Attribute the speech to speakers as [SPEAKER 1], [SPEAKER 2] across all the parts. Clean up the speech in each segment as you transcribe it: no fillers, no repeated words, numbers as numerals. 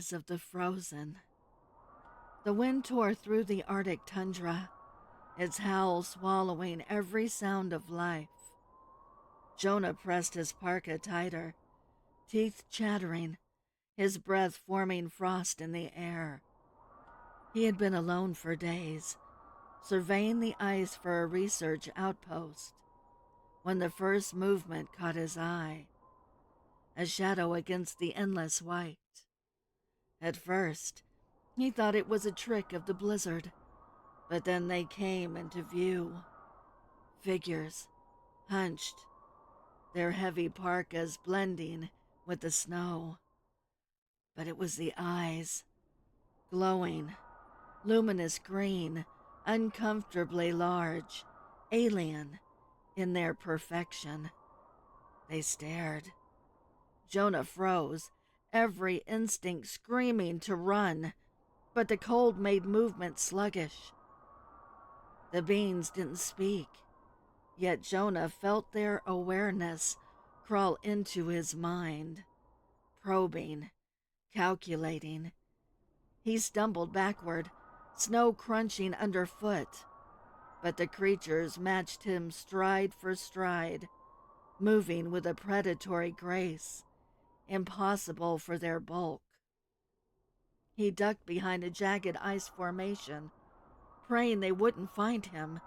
[SPEAKER 1] eyes of the frozen. The wind tore through the Arctic tundra, its howl swallowing every sound of life. Jonah pressed his parka tighter, teeth chattering, his breath forming frost in the air. He had been alone for days, surveying the ice for a research outpost, when the first movement caught his eye, a shadow against the endless white. At first, he thought it was a trick of the blizzard, but then they came into view. Figures, hunched, their heavy parkas blending with the snow. But it was the eyes, glowing, luminous green, uncomfortably large, alien in their perfection. They stared. Jonah froze, every instinct screaming to run, but the cold made movement sluggish. The beings didn't speak, yet Jonah felt their awareness crawl into his mind, probing, calculating. He stumbled backward, snow crunching underfoot, but the creatures matched him stride for stride, moving with a predatory grace, impossible for their bulk. He ducked behind a jagged ice formation, praying they wouldn't find him.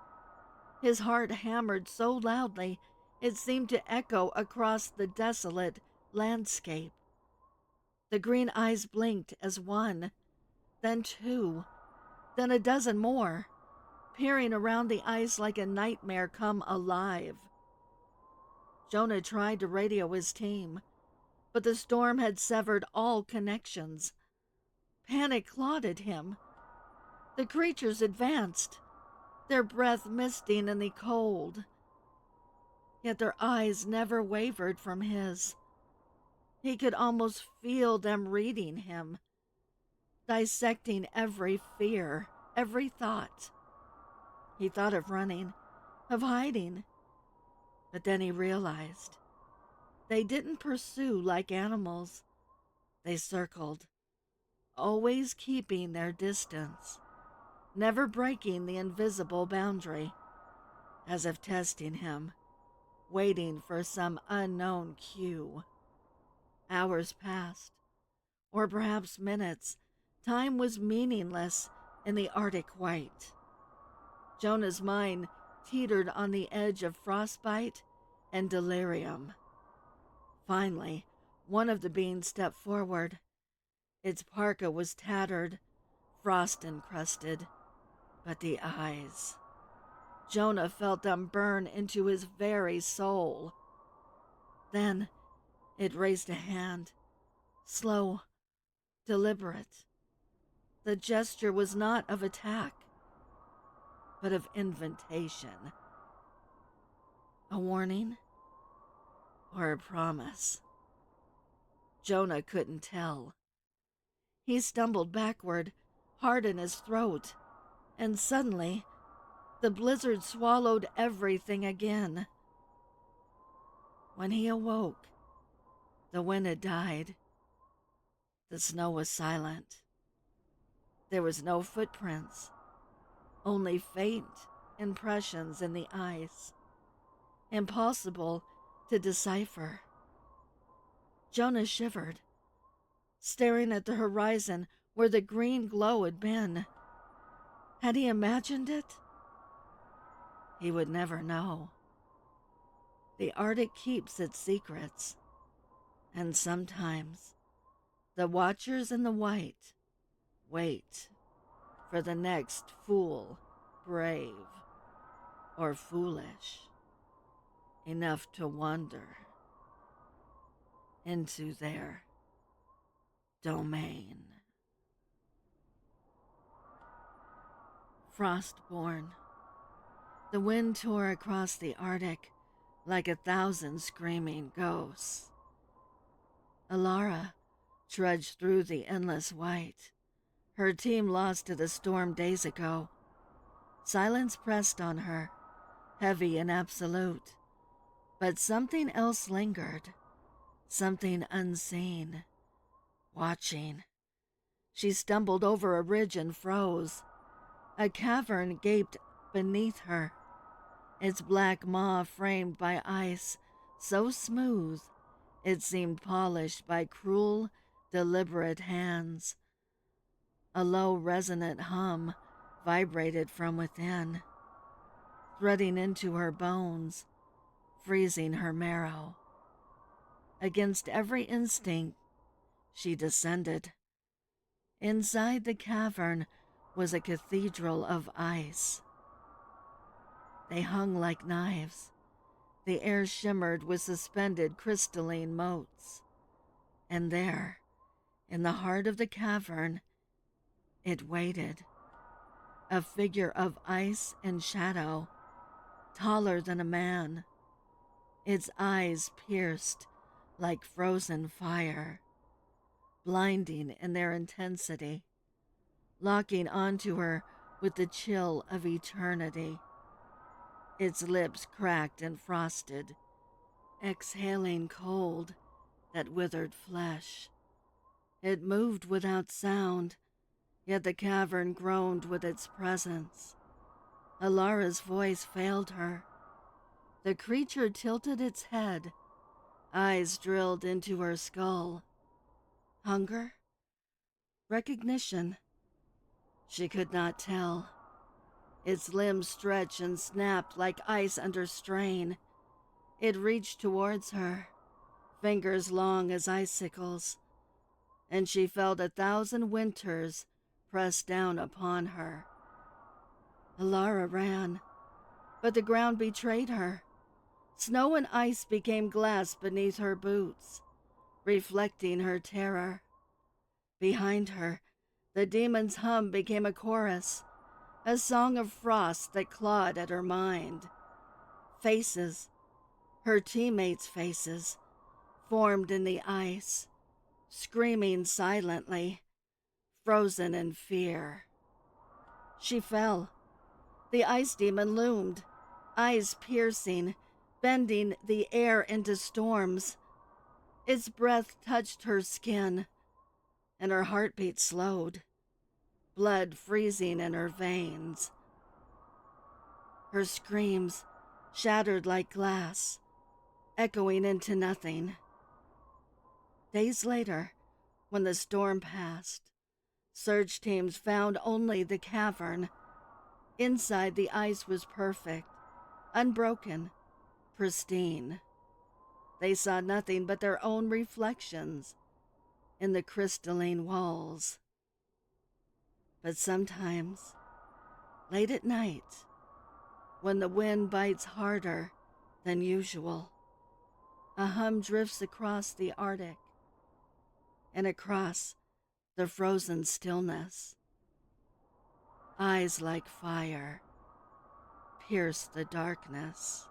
[SPEAKER 1] His heart hammered so loudly it seemed to echo across the desolate landscape. The green eyes blinked as one, then two, then a dozen more, peering around the ice like a nightmare come alive. Jonah tried to radio his team, but the storm had severed all connections. Panic clawed at him. The creatures advanced, their breath misting in the cold. Yet their eyes never wavered from his. He could almost feel them reading him, dissecting every fear, every thought. He thought of running, of hiding, but then he realized they didn't pursue like animals. They circled, always keeping their distance, never breaking the invisible boundary, as if testing him, waiting for some unknown cue. Hours passed, or perhaps minutes. Time was meaningless in the Arctic white. Jonah's mind teetered on the edge of frostbite and delirium. Finally, one of the beings stepped forward. Its parka was tattered, frost-encrusted, but the eyes. Jonah felt them burn into his very soul. Then it raised a hand, slow, deliberate. The gesture was not of attack, but of invitation. A warning or a promise? Jonah couldn't tell. He stumbled backward, heart in his throat, and suddenly the blizzard swallowed everything again. When he awoke, the wind had died. The snow was silent. There was no footprints, only faint impressions in the ice, impossible to decipher. Jonah shivered, staring at the horizon where the green glow had been. Had he imagined it? He would never know. The Arctic keeps its secrets, and sometimes the watchers in the white wait for the next fool, brave or foolish enough to wander into their domain. Frostborn. The wind tore across the Arctic like 1,000 screaming ghosts. Alara trudged through the endless white. Her team lost to the storm days ago. Silence pressed on her, heavy and absolute. But something else lingered, something unseen, watching, She stumbled over a ridge and froze. A cavern gaped beneath her, its black maw framed by ice so smooth it seemed polished by cruel, deliberate hands. A low, resonant hum vibrated from within, threading into her bones, freezing her marrow. Against every instinct, she descended. Inside the cavern was a cathedral of ice. They hung like knives. The air shimmered with suspended crystalline motes. And there, in the heart of the cavern, it waited, a figure of ice and shadow, taller than a man, its eyes pierced like frozen fire, blinding in their intensity, locking onto her with the chill of eternity. Its lips cracked and frosted, exhaling cold that withered flesh. It moved without sound, yet the cavern groaned with its presence. Alara's voice failed her. The creature tilted its head, eyes drilled into her skull. Hunger? Recognition? She could not tell. Its limbs stretched and snapped like ice under strain. It reached towards her, fingers long as icicles, and she felt 1,000 winters press down upon her. Alara ran, but the ground betrayed her. Snow and ice became glass beneath her boots, reflecting her terror. Behind her, the demon's hum became a chorus, a song of frost that clawed at her mind. Faces, her teammates' faces, formed in the ice, screaming silently, frozen in fear. She fell. The ice demon loomed, eyes piercing, bending the air into storms. Its breath touched her skin, and her heartbeat slowed, blood freezing in her veins. Her screams shattered like glass, echoing into nothing. Days later, when the storm passed, search teams found only the cavern. Inside, the ice was perfect, unbroken, pristine. They saw nothing but their own reflections in the crystalline walls. But sometimes, late at night, when the wind bites harder than usual, a hum drifts across the Arctic and across the frozen stillness. Eyes like fire pierce the darkness,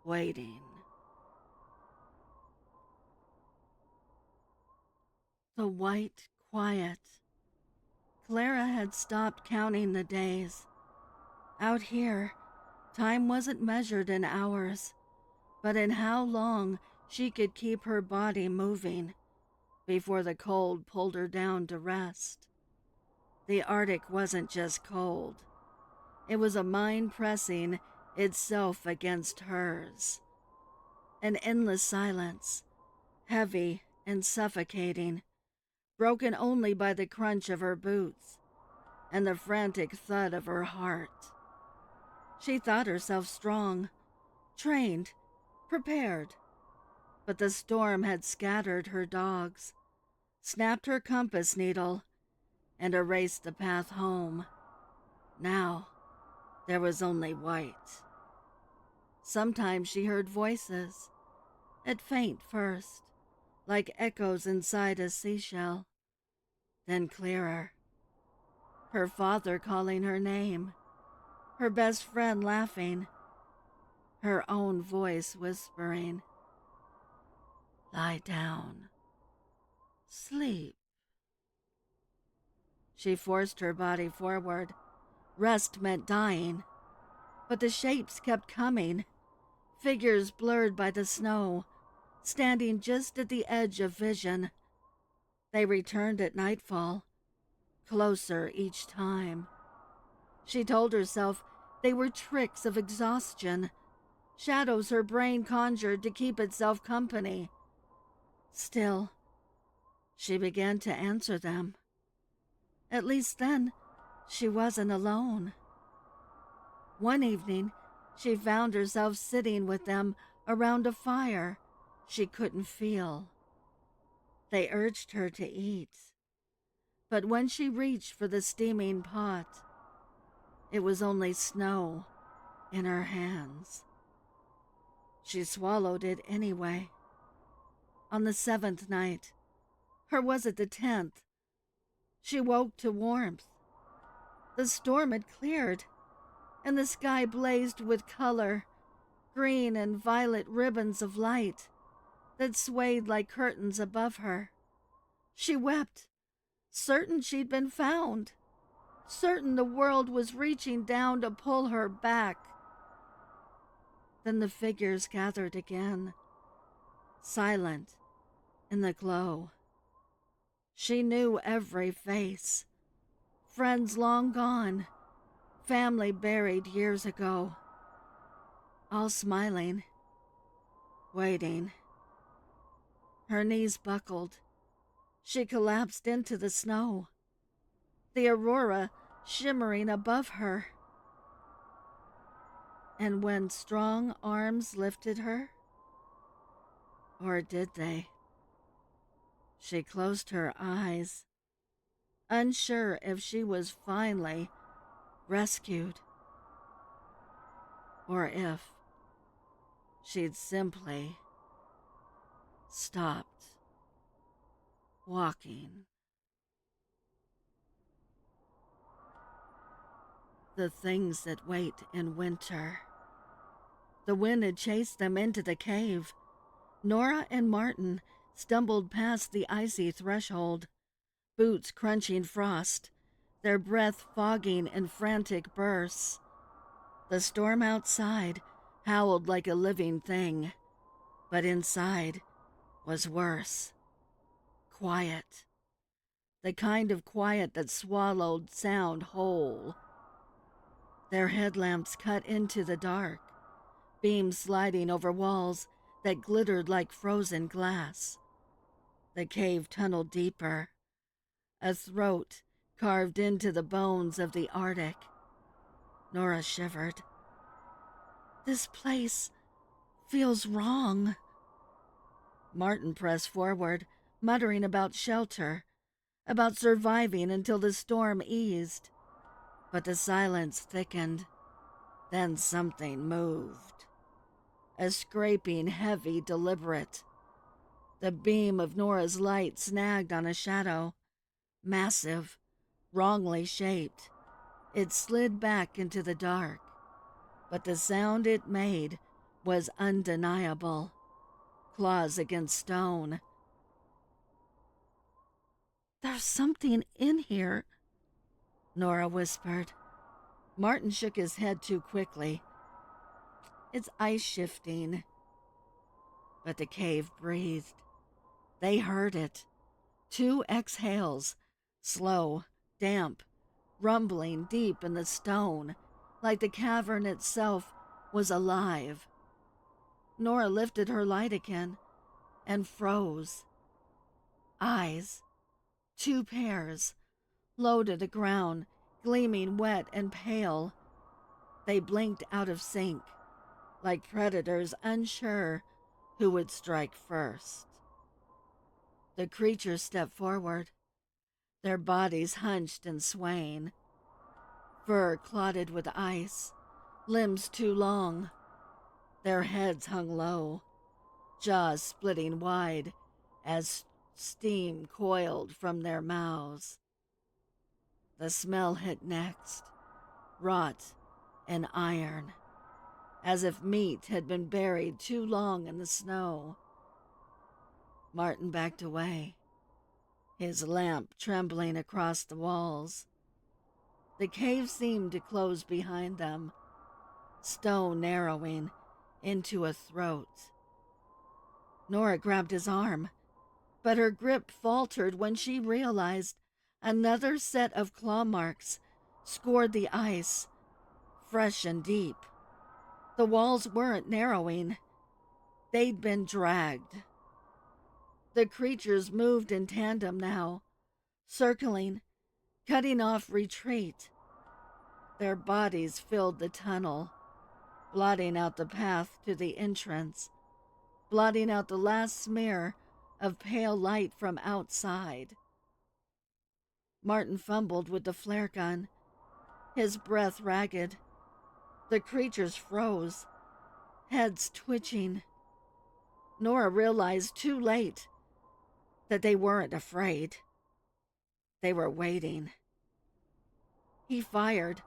[SPEAKER 1] waiting. The white quiet. Clara had stopped counting the days. Out here, time wasn't measured in hours, but in how long she could keep her body moving before the cold pulled her down to rest. The Arctic wasn't just cold. It was a mind pressing itself against hers. An endless silence, heavy and suffocating, broken only by the crunch of her boots and the frantic thud of her heart. She thought herself strong, trained, prepared, but the storm had scattered her dogs, snapped her compass needle, and erased the path home. Now, there was only white. Sometimes she heard voices, at faint first, like echoes inside a seashell, then clearer. Her father calling her name, her best friend laughing, her own voice whispering, "Lie down, sleep." She forced her body forward. Rest meant dying, but the shapes kept coming, figures blurred by the snow, standing just at the edge of vision. They returned at nightfall, closer each time. She told herself they were tricks of exhaustion, shadows her brain conjured to keep itself company. Still, she began to answer them. At least then, she wasn't alone. One evening, she found herself sitting with them around a fire she couldn't feel. They urged her to eat, but when she reached for the steaming pot, it was only snow in her hands. She swallowed it anyway. On the 7th night, or was it the 10th, she woke to warmth. The storm had cleared, and the sky blazed with color, green and violet ribbons of light that swayed like curtains above her. She wept, certain she'd been found, certain the world was reaching down to pull her back. Then the figures gathered again, silent in the glow. She knew every face, friends long gone, family buried years ago, all smiling, waiting. Her knees buckled. She collapsed into the snow, the aurora shimmering above her. And when strong arms lifted her, or did they? She closed her eyes, unsure if she was finally rescued, or if she'd simply stopped walking. The things that wait in winter. The wind had chased them into the cave. Nora and Martin stumbled past the icy threshold, boots crunching frost, their breath fogging in frantic bursts. The storm outside howled like a living thing, but inside was worse. Quiet. The kind of quiet that swallowed sound whole. Their headlamps cut into the dark, beams sliding over walls that glittered like frozen glass. The cave tunneled deeper, a throat carved into the bones of the Arctic. Nora shivered. This place feels wrong. Martin pressed forward, muttering about shelter, about surviving until the storm eased. But the silence thickened. Then something moved. A scraping, heavy, deliberate. The beam of Nora's light snagged on a shadow. Massive, wrongly shaped. It slid back into the dark. But the sound it made was undeniable. Claws against stone. There's something in here, Nora whispered. Martin shook his head too quickly. It's ice shifting. But the cave breathed. They heard it. 2 exhales, slow, damp, rumbling deep in the stone, like the cavern itself was alive. Nora lifted her light again and froze. Eyes, 2 pairs, low to the ground, gleaming wet and pale. They blinked out of sync, like predators unsure who would strike first. The creatures stepped forward, their bodies hunched and swaying, fur clotted with ice, limbs too long. Their heads hung low, jaws splitting wide as steam coiled from their mouths. The smell hit next, rot and iron, as if meat had been buried too long in the snow. Martin backed away, his lamp trembling across the walls. The cave seemed to close behind them, stone narrowing into a throat. Nora grabbed his arm, but her grip faltered when she realized another set of claw marks scored the ice, fresh and deep. The walls weren't narrowing, they'd been dragged. The creatures moved in tandem now, circling, cutting off retreat. Their bodies filled the tunnel, blotting out the path to the entrance, blotting out the last smear of pale light from outside. Martin fumbled with the flare gun, his breath ragged. The creatures froze, heads twitching. Nora realized too late that they weren't afraid. They were waiting. He fired.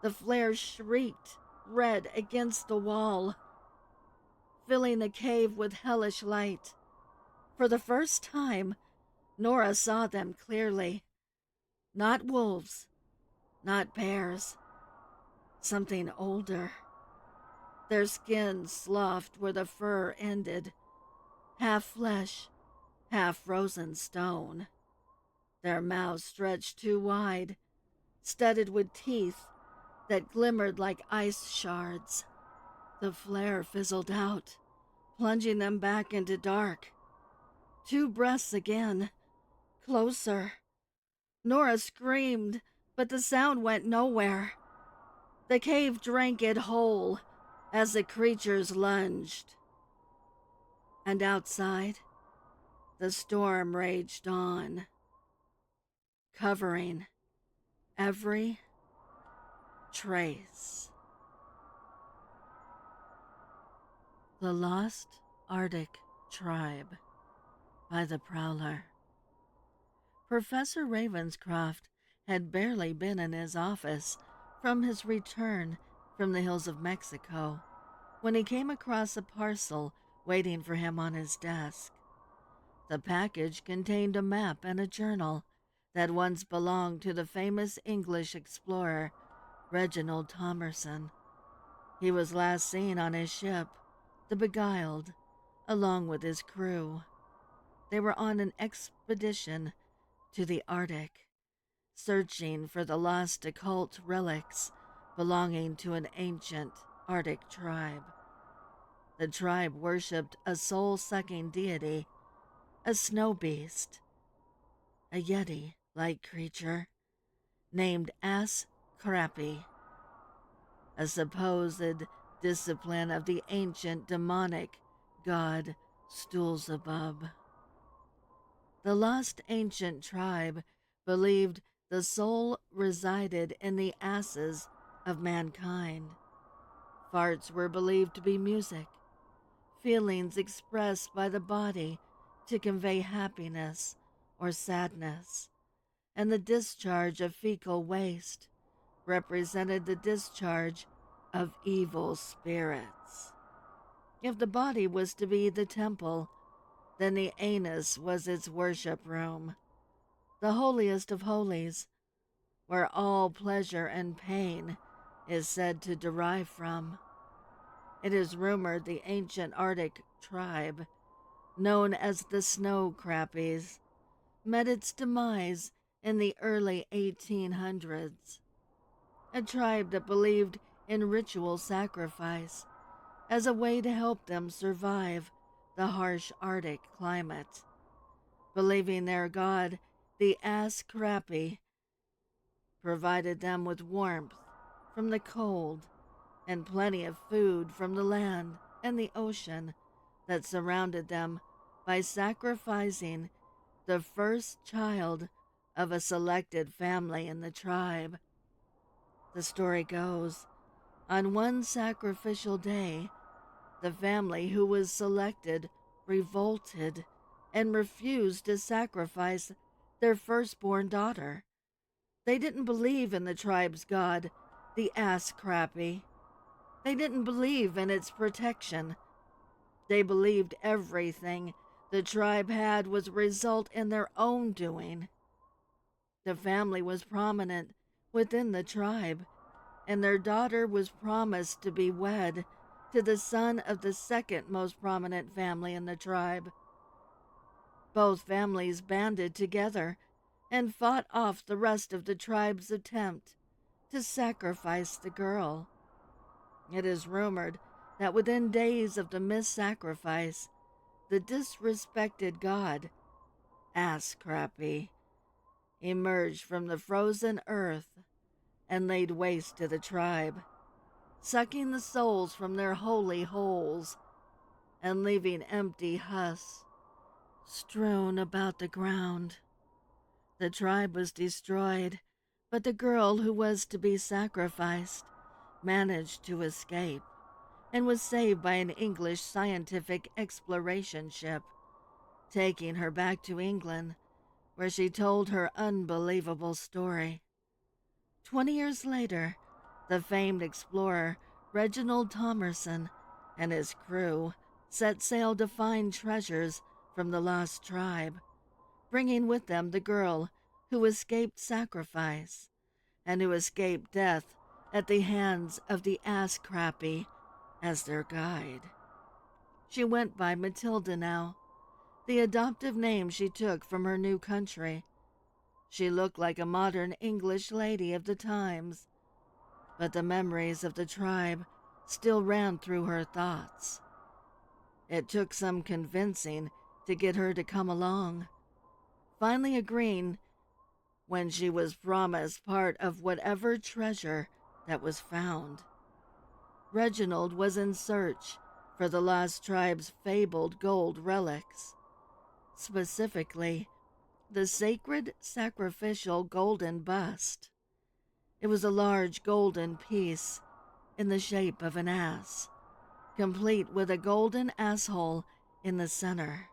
[SPEAKER 1] The flare shrieked, red against the wall, filling the cave with hellish light. For the first time, Nora saw them clearly. Not wolves, not bears. Something older. Their skin sloughed where the fur ended, half flesh, half frozen stone. Their mouths stretched too wide, studded with teeth that glimmered like ice shards. The flare fizzled out, plunging them back into dark. 2 breaths again, closer. Nora screamed, but the sound went nowhere. The cave drank it whole as the creatures lunged. And outside, the storm raged on, covering every trace. The Lost Arctic Tribe by the Prowler. Professor Ravenscroft had barely been in his office from his return from the hills of Mexico when he came across a parcel waiting for him on his desk. The package contained a map and a journal that once belonged to the famous English explorer Reginald Thomerson. He was last seen on his ship, the Beguiled, along with his crew. They were on an expedition to the Arctic, searching for the lost occult relics belonging to an ancient Arctic tribe. The tribe worshipped a soul-sucking deity, a snow beast, a yeti-like creature named Ass Crappy, a supposed discipline of the ancient demonic god Stoolzabub. The lost ancient tribe believed the soul resided in the asses of mankind. Farts were believed to be music, feelings expressed by the body to convey happiness or sadness, and the discharge of fecal waste represented the discharge of evil spirits. If the body was to be the temple, then the anus was its worship room, the holiest of holies, where all pleasure and pain is said to derive from. It is rumored the ancient Arctic tribe, known as the Snow Crappies, met its demise in the early 1800s. A tribe that believed in ritual sacrifice as a way to help them survive the harsh Arctic climate, believing their god, the Ass Crappy, provided them with warmth from the cold and plenty of food from the land and the ocean that surrounded them by sacrificing the first child of a selected family in the tribe. The story goes, on one sacrificial day, the family who was selected revolted and refused to sacrifice their firstborn daughter. They didn't believe in the tribe's god, the Ass Crappy. They didn't believe in its protection. They believed everything the tribe had was a result in their own doing. The family was prominent within the tribe, and their daughter was promised to be wed to the son of the second most prominent family in the tribe. Both families banded together and fought off the rest of the tribe's attempt to sacrifice the girl. It is rumored that within days of the missed sacrifice, the disrespected god, Ass Crappy, emerged from the frozen earth and laid waste to the tribe, sucking the souls from their holy holes and leaving empty husks strewn about the ground. The tribe was destroyed, but the girl who was to be sacrificed managed to escape and was saved by an English scientific exploration ship, taking her back to England, where she told her unbelievable story. 20 years later, the famed explorer Reginald Thomerson and his crew set sail to find treasures from the lost tribe, bringing with them the girl who escaped sacrifice and who escaped death at the hands of the Ass Crappy as their guide. She went by Matilda now, the adoptive name she took from her new country. She looked like a modern English lady of the times, but the memories of the tribe still ran through her thoughts. It took some convincing to get her to come along, finally agreeing when she was promised part of whatever treasure that was found. Reginald was in search for the lost tribe's fabled gold relics, specifically the sacred sacrificial golden bust. It was a large golden piece in the shape of an ass, complete with a golden asshole in the center.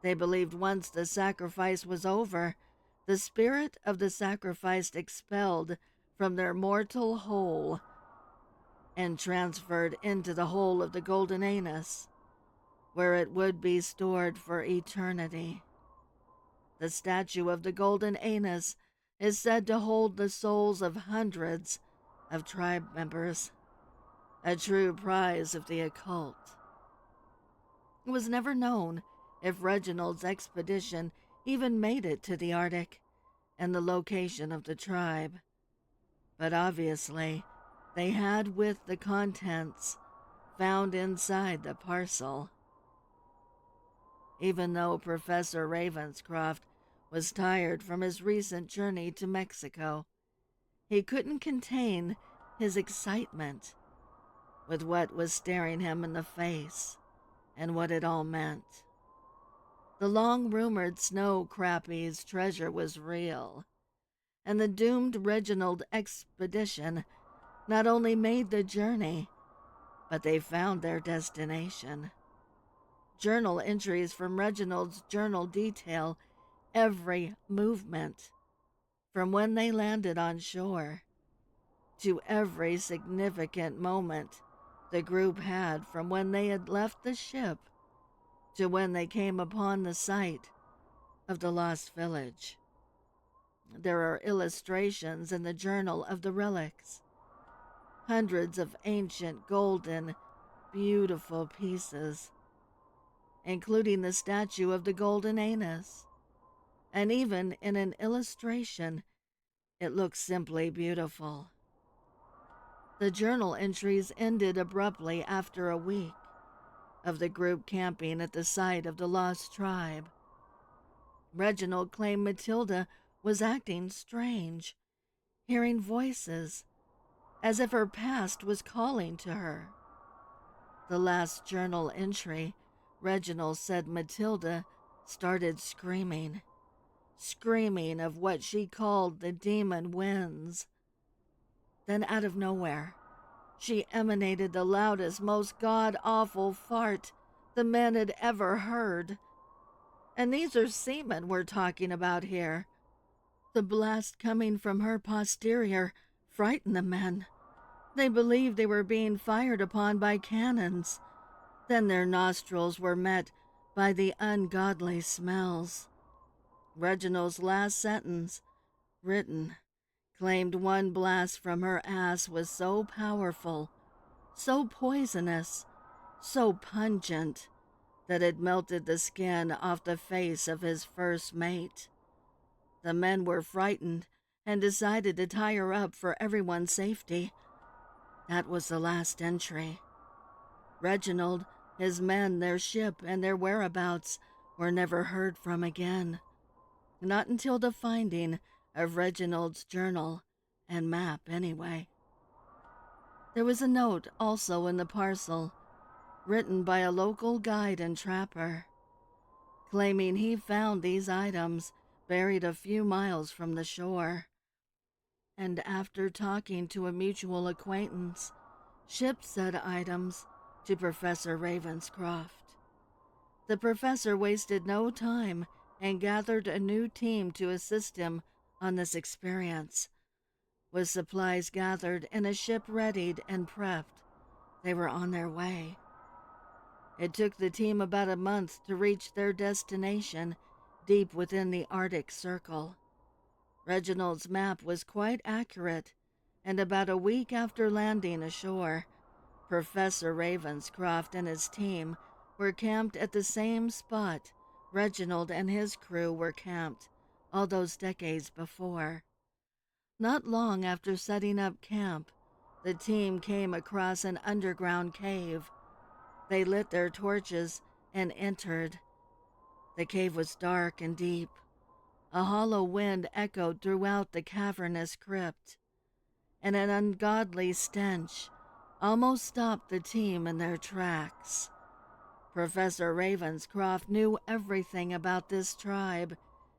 [SPEAKER 1] They believed once the sacrifice was over, the spirit of the sacrificed expelled from their mortal hole and transferred into the hole of the golden anus, where it would be stored for eternity. The statue of the golden anus is said to hold the souls of hundreds of tribe members, a true prize of the occult. It was never known if Reginald's expedition even made it to the Arctic and the location of the tribe, but obviously they had with the contents found inside the parcel. Even though Professor Ravenscroft was tired from his recent journey to Mexico, he couldn't contain his excitement with what was staring him in the face and what it all meant. The long-rumored Snow Crappie's treasure was real, and the doomed Reginald expedition not only made the journey, but they found their destination. Journal entries from Reginald's journal detail every movement, from when they landed on shore to every significant moment the group had from when they had left the ship to when they came upon the site of the lost village. There are illustrations in the journal of the relics, hundreds of ancient golden, beautiful pieces, including the statue of the golden anus, and even in an illustration, it looks simply beautiful. The journal entries ended abruptly after a week of the group camping at the site of the lost tribe. Reginald claimed Matilda was acting strange, hearing voices, as if her past was calling to her. The last journal entry, Reginald said Matilda started screaming of what she called the demon winds. Then out of nowhere, she emanated the loudest, most god-awful fart the men had ever heard. And these are seamen we're talking about here. The blast coming from her posterior frightened the men. They believed they were being fired upon by cannons. Then their nostrils were met by the ungodly smells. Reginald's last sentence, written, claimed one blast from her ass was so powerful, so poisonous, so pungent, that had melted the skin off the face of his first mate. The men were frightened and decided to tie her up for everyone's safety. That was the last entry. Reginald, his men, their ship, and their whereabouts were never heard from again. Not until the finding of Reginald's journal and map, anyway. There was a note also in the parcel, written by a local guide and trapper, claiming he found these items buried a few miles from the shore. And after talking to a mutual acquaintance, shipped said items to Professor Ravenscroft. The professor wasted no time and gathered a new team to assist him on this experience. With supplies gathered and a ship readied and prepped, they were on their way. It took the team about a month to reach their destination deep within the Arctic Circle. Reginald's map was quite accurate, and about a week after landing ashore, Professor Ravenscroft and his team were camped at the same spot Reginald and his crew were camped all those decades before. Not long after setting up camp, the team came across an underground cave. They lit their torches and entered. The cave was dark and deep. A hollow wind echoed throughout the cavernous crypt, and an ungodly stench almost stopped the team in their tracks. Professor Ravenscroft knew everything about this tribe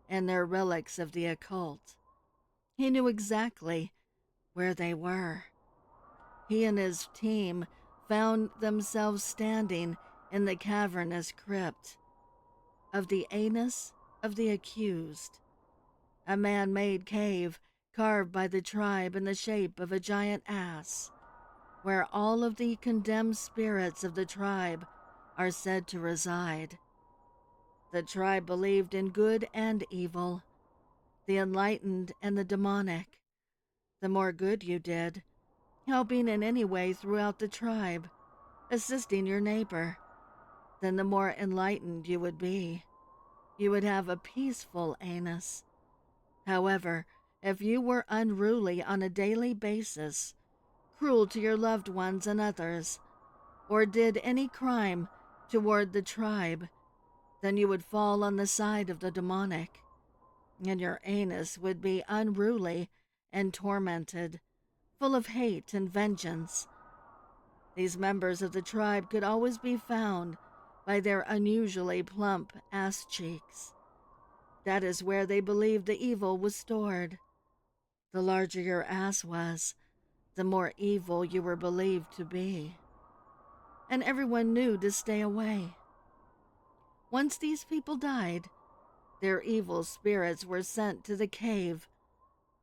[SPEAKER 1] and their relics of the occult. He knew exactly where they were. He and his team found themselves standing in the cavernous crypt of the anus of the accused, a man-made cave carved by the tribe in the shape of a giant ass, where all of the condemned spirits of the tribe are said to reside. The tribe believed in good and evil, the enlightened and the demonic. The more good you did, helping in any way throughout the tribe, assisting your neighbor, then the more enlightened you would be. You would have a peaceful anus. However, if you were unruly on a daily basis, cruel to your loved ones and others, or did any crime toward the tribe, then you would fall on the side of the demonic, and your anus would be unruly and tormented, full of hate and vengeance. These members of the tribe could always be found by their unusually plump ass cheeks. That is where they believed the evil was stored. The larger your ass was, the more evil you were believed to be. And everyone knew to stay away. Once these people died, their evil spirits were sent to the cave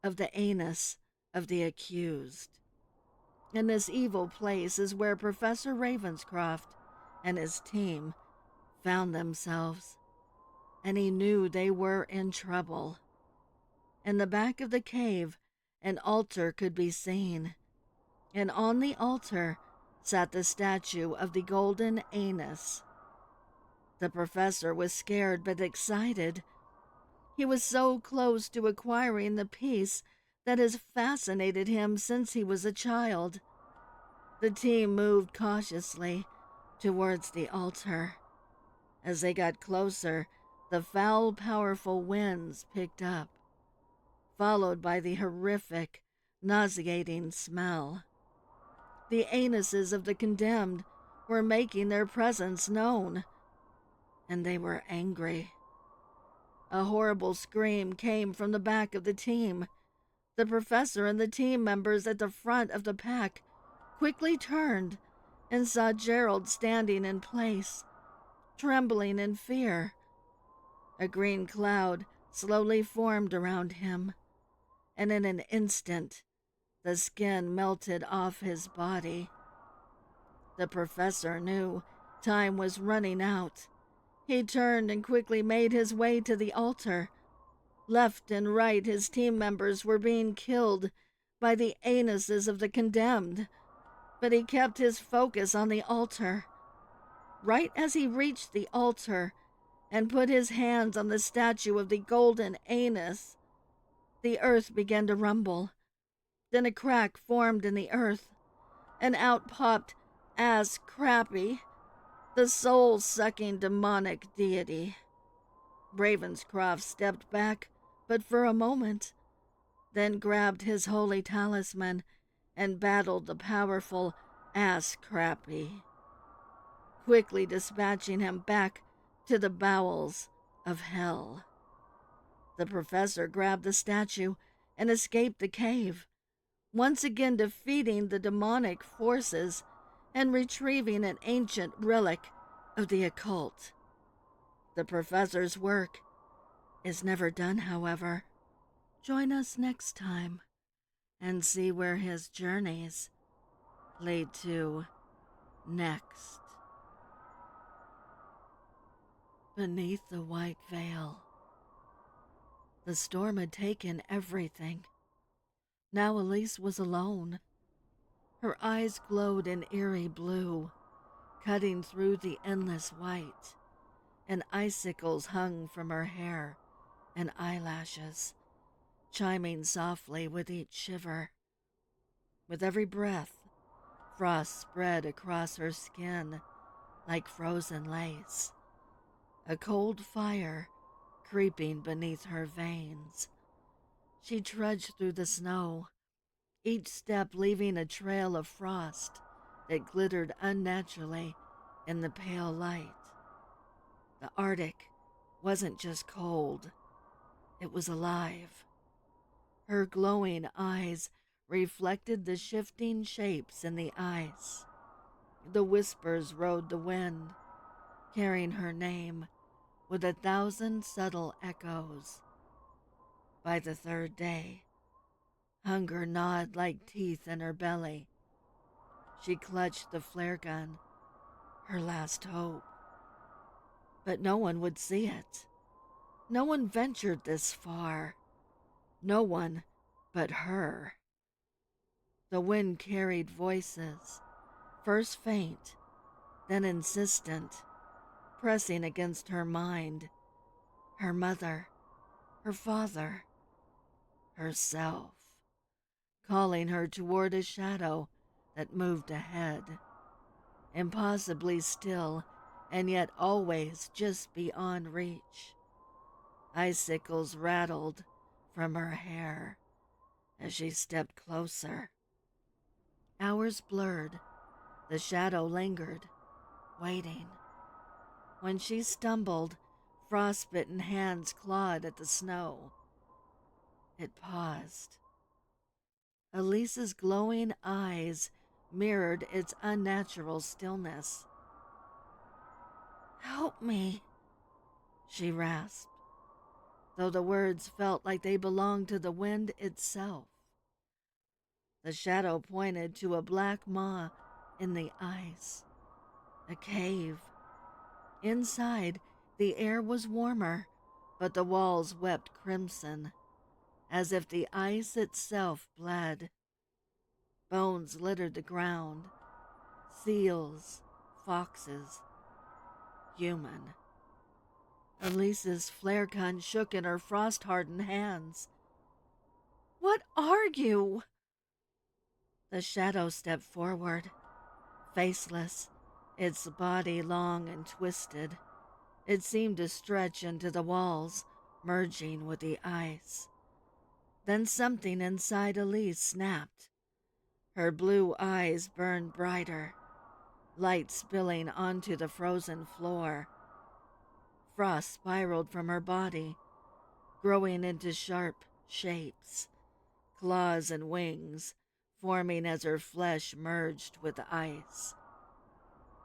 [SPEAKER 1] of the anus of the accused. And this evil place is where Professor Ravenscroft and his team found themselves, and he knew they were in trouble. In the back of the cave, an altar could be seen, and on the altar sat the statue of the golden anus. The professor was scared but excited. He was so close to acquiring the piece that has fascinated him since he was a child. The team moved cautiously towards the altar. As they got closer, the foul, powerful winds picked up, followed by the horrific, nauseating smell. The anuses of the condemned were making their presence known, and they were angry. A horrible scream came from the back of the team. The professor and the team members at the front of the pack quickly turned and saw Gerald standing in place, trembling in fear. A green cloud slowly formed around him, and in an instant, the skin melted off his body. The professor knew time was running out. He turned and quickly made his way to the altar. Left and right, his team members were being killed by the anuses of the condemned, but he kept his focus on the altar. right as he reached the altar and put his hands on the statue of the golden anus, the earth began to rumble. Then a crack formed in the earth, and out popped Ass Crappy, the soul-sucking demonic deity. Ravenscroft stepped back, but for a moment, then grabbed his holy talisman and battled the powerful Ass Crappy, quickly dispatching him back to the bowels of hell. The professor grabbed the statue and escaped the cave, once again defeating the demonic forces and retrieving an ancient relic of the occult. The professor's work is never done, however. Join us next time and see where his journeys lead to next. Beneath the white veil. The storm had taken everything. Now Elise was alone. Her eyes glowed in eerie blue, cutting through the endless white, and icicles hung from her hair and eyelashes, chiming softly with each shiver. With every breath, frost spread across her skin like frozen lace, a cold fire creeping beneath her veins. She trudged through the snow, each step leaving a trail of frost that glittered unnaturally in the pale light. The Arctic wasn't just cold, it was alive. Her glowing eyes reflected the shifting shapes in the ice. The whispers rode the wind, carrying her name with 1,000 subtle echoes. By the third day, hunger gnawed like teeth in her belly. She clutched the flare gun, her last hope. But no one would see it. No one ventured this far. No one but her. The wind carried voices, first faint, then insistent, pressing against her mind. Her mother, her father, herself, calling her toward a shadow that moved ahead, impossibly still and yet always just beyond reach. Icicles rattled from her hair as she stepped closer. Hours blurred, the shadow lingered, waiting. When she stumbled, frostbitten hands clawed at the snow. It paused. Elise's glowing eyes mirrored its unnatural stillness. "Help me," she rasped, though the words felt like they belonged to the wind itself. The shadow pointed to a black maw in the ice, a cave. Inside, the air was warmer, but the walls wept crimson, as if the ice itself bled. Bones littered the ground, seals, foxes, human. Elise's flare gun shook in her frost-hardened hands. "What are you?" The shadow stepped forward, faceless, its body long and twisted. It seemed to stretch into the walls, merging with the ice. Then something inside Elise snapped. Her blue eyes burned brighter, light spilling onto the frozen floor. Frost spiraled from her body, growing into sharp shapes, claws and wings forming as her flesh merged with the ice.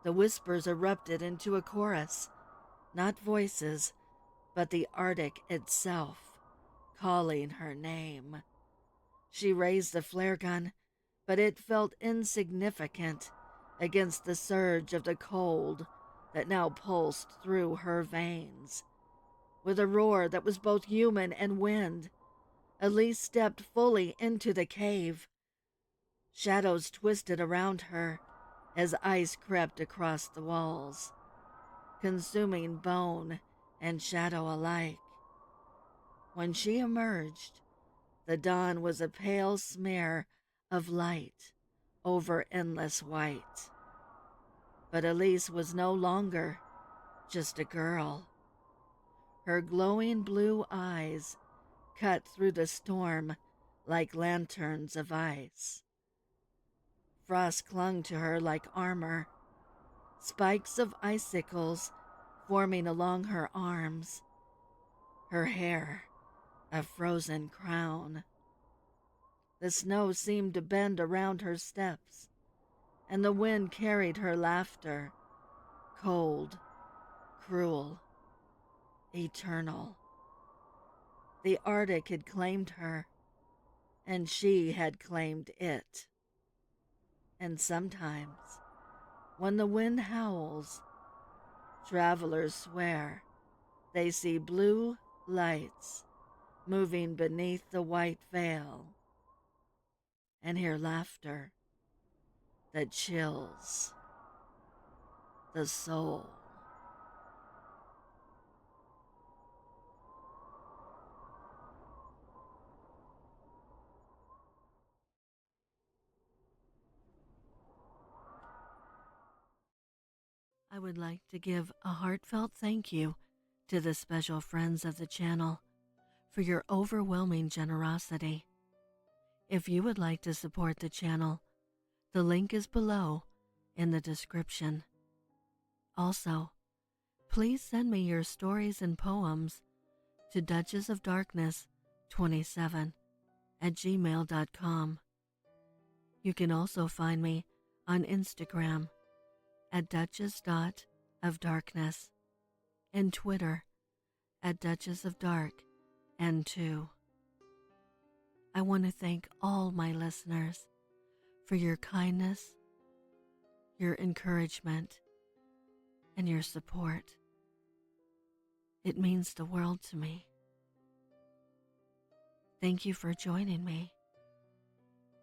[SPEAKER 1] The whispers erupted into a chorus, not voices, but the Arctic itself, calling her name. She raised the flare gun, but it felt insignificant against the surge of the cold that now pulsed through her veins. With a roar that was both human and wind, Elise stepped fully into the cave. Shadows twisted around her as ice crept across the walls. consuming bone and shadow alike. When she emerged, the dawn was a pale smear of light over endless white. But Elise was no longer just a girl. Her glowing blue eyes cut through the storm like lanterns of ice. Frost clung to her like armor, spikes of icicles forming along her arms, her hair a frozen crown. The snow seemed to bend around her steps, and the wind carried her laughter, cold, cruel, eternal. The Arctic had claimed her, and she had claimed it. And sometimes, when the wind howls, travelers swear they see blue lights moving beneath the white veil, and hear laughter that chills the soul. I would like to give a heartfelt thank you to the special friends of the channel for your overwhelming generosity. If you would like to support the channel, the link is below in the description. Also, please send me your stories and poems to duchessofdarkness27@gmail.com. You can also find me on Instagram at duchess.ofdarkness and Twitter at duchessofdarkn2. I want to thank all my listeners for your kindness, your encouragement, and your support. It means the world to me. Thank you for joining me.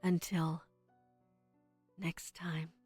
[SPEAKER 1] Until next time.